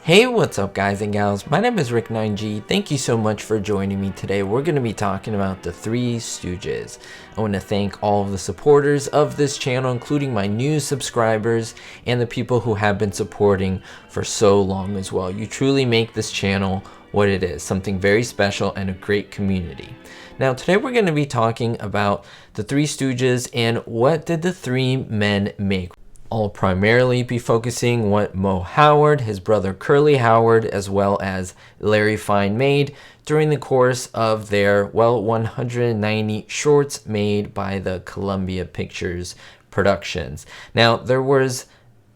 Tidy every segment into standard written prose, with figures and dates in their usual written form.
Hey, what's up guys and gals? My name is Rick9G. Thank you so much for joining me today. We're going to be talking about the Three Stooges. I want to thank all of the supporters of this channel, including my new subscribers and the people who have been supporting for so long as well. You truly make this channel what it is, something very special and a great community. Now today we're going to be talking about the Three Stooges and what did the three men make. I'll primarily be focusing what Moe Howard, his brother Curly Howard, as well as Larry Fine made during the course of their, 190 shorts made by the Columbia Pictures Productions. Now, there was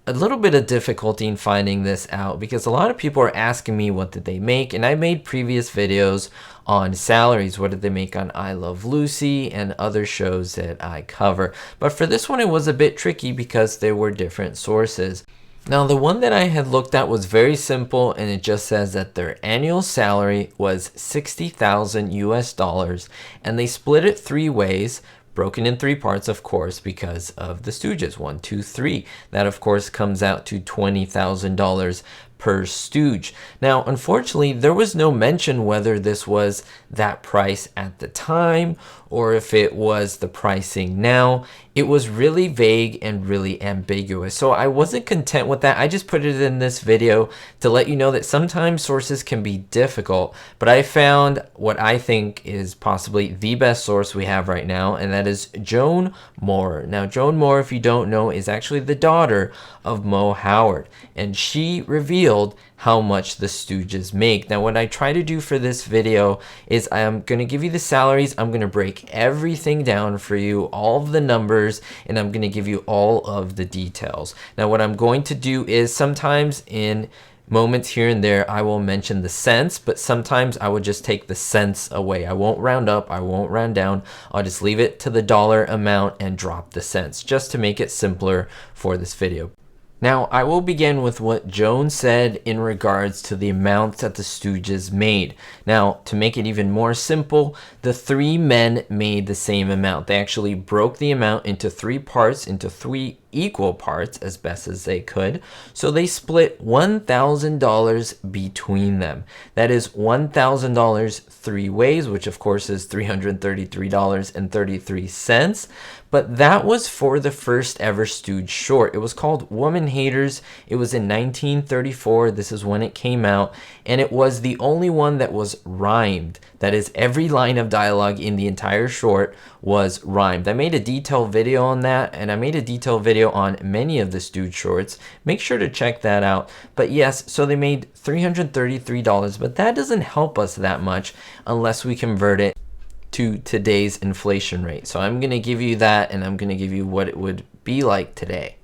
a little bit of difficulty in finding this out because a lot of people are asking me what did they make, and I made previous videos on salaries. What did they make on I Love Lucy and other shows that I cover? But for this one it was a bit tricky because there were different sources. Now the one that I had looked at was very simple, and it just says that their annual salary was $60,000 US, and they split it three ways, broken in three parts, of course, because of the Stooges. 1, 2, 3. That, of course, comes out to $20,000 per Stooge. Now, unfortunately, there was no mention whether this was that price at the time or if it was the pricing now. It was really vague and really ambiguous. So I wasn't content with that. I just put it in this video to let you know that sometimes sources can be difficult, but I found what I think is possibly the best source we have right now, and that is Joan Moore. Now, Joan Moore, if you don't know, is actually the daughter of Moe Howard, and she revealed how much the Stooges make. Now, what I try to do for this video is I'm going to give you the salaries. I'm going to break everything down for you, all of the numbers, and I'm going to give you all of the details. Now, what I'm going to do is sometimes in moments here and there, I will mention the cents, but sometimes I will just take the cents away. I won't round up, I won't round down. I'll just leave it to the dollar amount and drop the cents just to make it simpler for this video. Now, I will begin with what Joan said in regards to the amounts that the Stooges made. Now, to make it even more simple, the three men made the same amount. They actually broke the amount into three parts, into three equal parts as best as they could. So they split $1,000 between them. That is $1,000 three ways, which of course is $333.33. But that was for the first ever Stooge short. It was called Woman Haters. It was in 1934. This is when it came out, and it was the only one that was rhymed. That is, every line of dialogue in the entire short was rhymed. I made a detailed video on that, and I made a detailed video on many of the Stooge shorts. Make sure to check that out. But yes, so they made $333, but that doesn't help us that much unless we convert it to today's inflation rate. So I'm going to give you that, and I'm going to give you what it would be like today.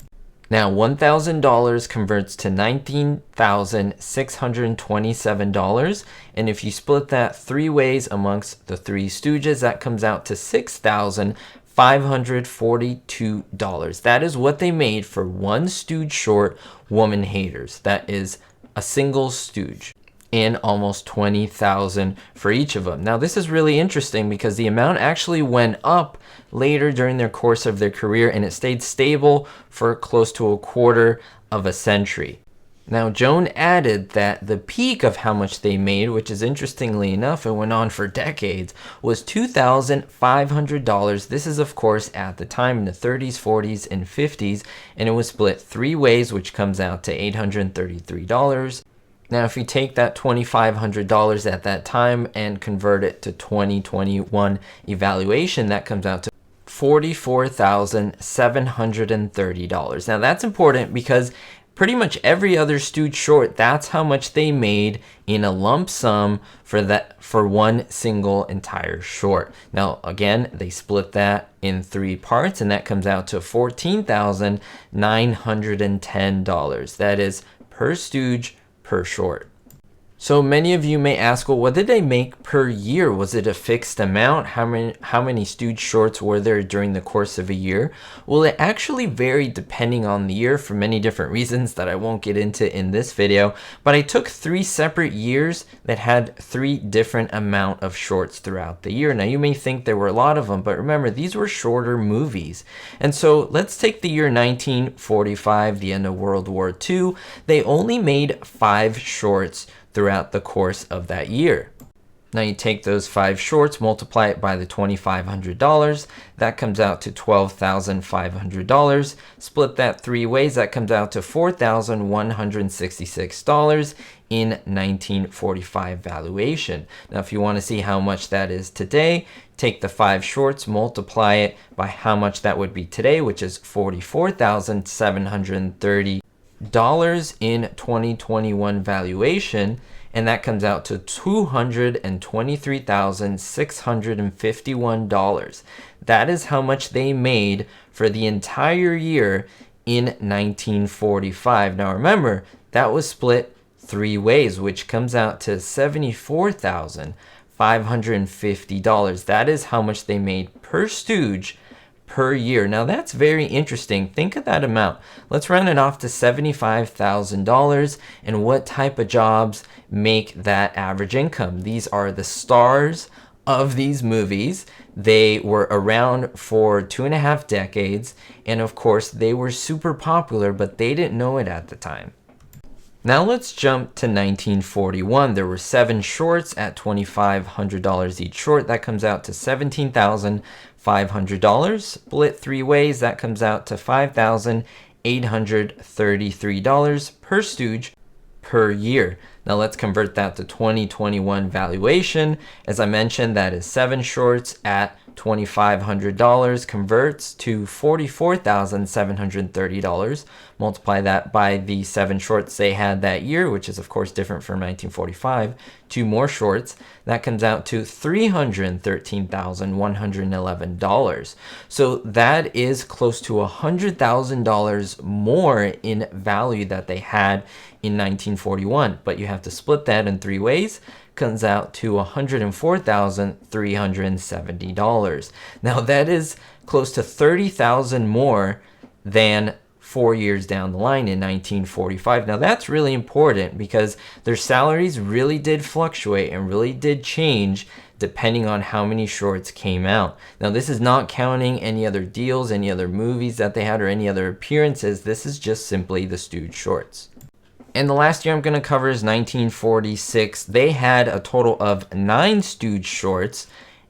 Now, $1,000 converts to $19,627, and if you split that three ways amongst the Three Stooges, that comes out to $6,542. That is what they made for one Stooge short, Woman Haters. That is a single Stooge, and almost $20,000 for each of them. Now, this is really interesting because the amount actually went up later during their course of their career, and it stayed stable for close to a quarter of a century. Now, Joan added that the peak of how much they made, which is interestingly enough, it went on for decades, was $2,500. This is, of course, at the time in the 30s, 40s, and 50s, and it was split three ways, which comes out to $833. Now, if you take that $2,500 at that time and convert it to 2021 evaluation, that comes out to $44,730. Now, that's important because pretty much every other Stooge short, that's how much they made in a lump sum for one single entire short. Now, again, they split that in three parts, and that comes out to $14,910. That is per Stooge per short. So many of you may ask, well, what did they make per year? Was it a fixed amount? How many Stooge shorts were there during the course of a year? Well, it actually varied depending on the year for many different reasons that I won't get into in this video. But I took 3 separate years that had 3 different amount of shorts throughout the year. Now, you may think there were a lot of them, but remember, these were shorter movies. And so let's take the year 1945, the end of World War II. They only made 5 shorts throughout the course of that year. Now you take those 5 shorts, multiply it by the $2,500, that comes out to $12,500. Split that 3 ways, that comes out to $4,166 in 1945 valuation. Now if you want to see how much that is today, take the 5 shorts, multiply it by how much that would be today, which is $44,730 in 2021 valuation, and that comes out to $223,651. That is how much they made for the entire year in 1945. Now remember, that was split 3 ways, which comes out to $74,550. That is how much they made per Stooge per year. Now that's very interesting. Think of that amount. Let's round it off to $75,000. And what type of jobs make that average income? These are the stars of these movies. They were around for 2.5 decades. And of course, they were super popular, but they didn't know it at the time. Now let's jump to 1941. There were 7 shorts at $2,500 each short. That comes out to $17,500. Split 3 ways, that comes out to $5,833 per Stooge per year. Now let's convert that to 2021 valuation. As I mentioned, that is 7 shorts at $2,500 converts to $44,730. Multiply that by the 7 shorts they had that year, which is of course different from 1945. 2 more shorts, that comes out to $313,111. So that is close to $100,000 more in value that they had in 1941. But you have to split that in 3 ways. Comes out to $104,370. Now that is close to $30,000 more than 4 years down the line in 1945. Now that's really important because their salaries really did fluctuate and really did change depending on how many shorts came out. Now this is not counting any other deals, any other movies that they had, or any other appearances. This is just simply the Stooge shorts. And the last year I'm going to cover is 1946. They had a total of 9 Stooge shorts,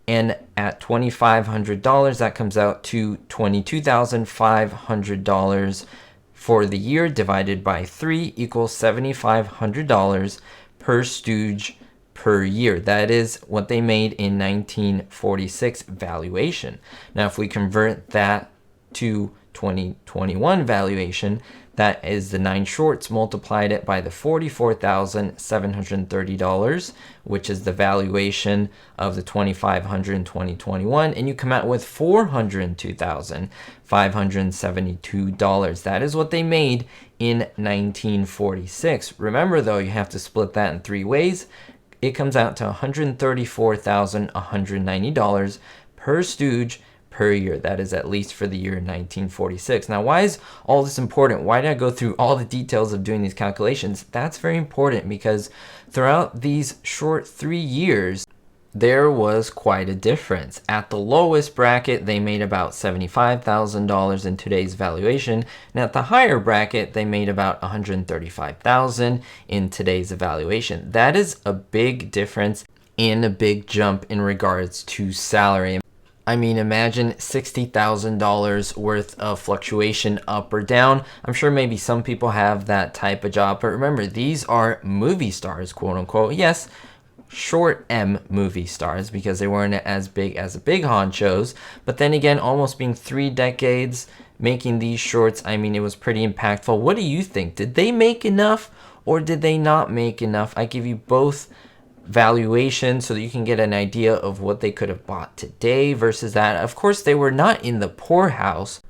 and at $2,500, that comes out to $22,500 for the year, divided by 3 equals $7,500 per Stooge per year. That is what they made in 1946 valuation. Now, if we convert that to 2021 valuation, that is the 9 shorts multiplied it by the $44,730, which is the valuation of the $2,500 in 2021, and you come out with $402,572. That is what they made in 1946. Remember though, you have to split that in 3 ways. It comes out to $134,190 per Stooge per year. That is at least for the year 1946. Now, why is all this important? Why did I go through all the details of doing these calculations? That's very important because throughout these short 3 years, there was quite a difference. At the lowest bracket, they made about $75,000 in today's valuation, and at the higher bracket, they made about $135,000 in today's evaluation. That is a big difference and a big jump in regards to salary. I mean, imagine $60,000 worth of fluctuation up or down. I'm sure maybe some people have that type of job, but remember, these are movie stars, quote unquote. Yes, short M movie stars because they weren't as big as the big honchos. But then again, almost being 3 decades making these shorts, I mean, it was pretty impactful. What do you think? Did they make enough or did they not make enough? I give you both valuation so that you can get an idea of what they could have bought today versus that. Of course, they were not in the poorhouse,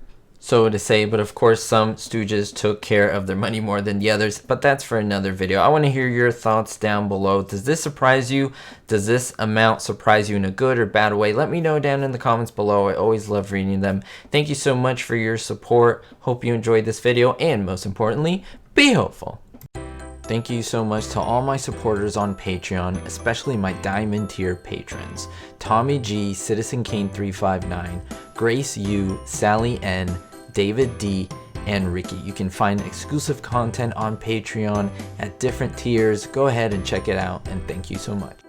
so to say, but of course some Stooges took care of their money more than the others, but that's for another video. I want to hear your thoughts down below. Does this surprise you? Does this amount surprise you in a good or bad way? Let me know down in the comments below. I always love reading them. Thank you so much for your support. Hope you enjoyed this video, and most importantly, be hopeful. Thank you so much to all my supporters on Patreon, especially my Diamond tier patrons: Tommy G, Citizen Kane 359, Grace U, Sally N, David D, and Ricky. You can find exclusive content on Patreon at different tiers. Go ahead and check it out, and thank you so much.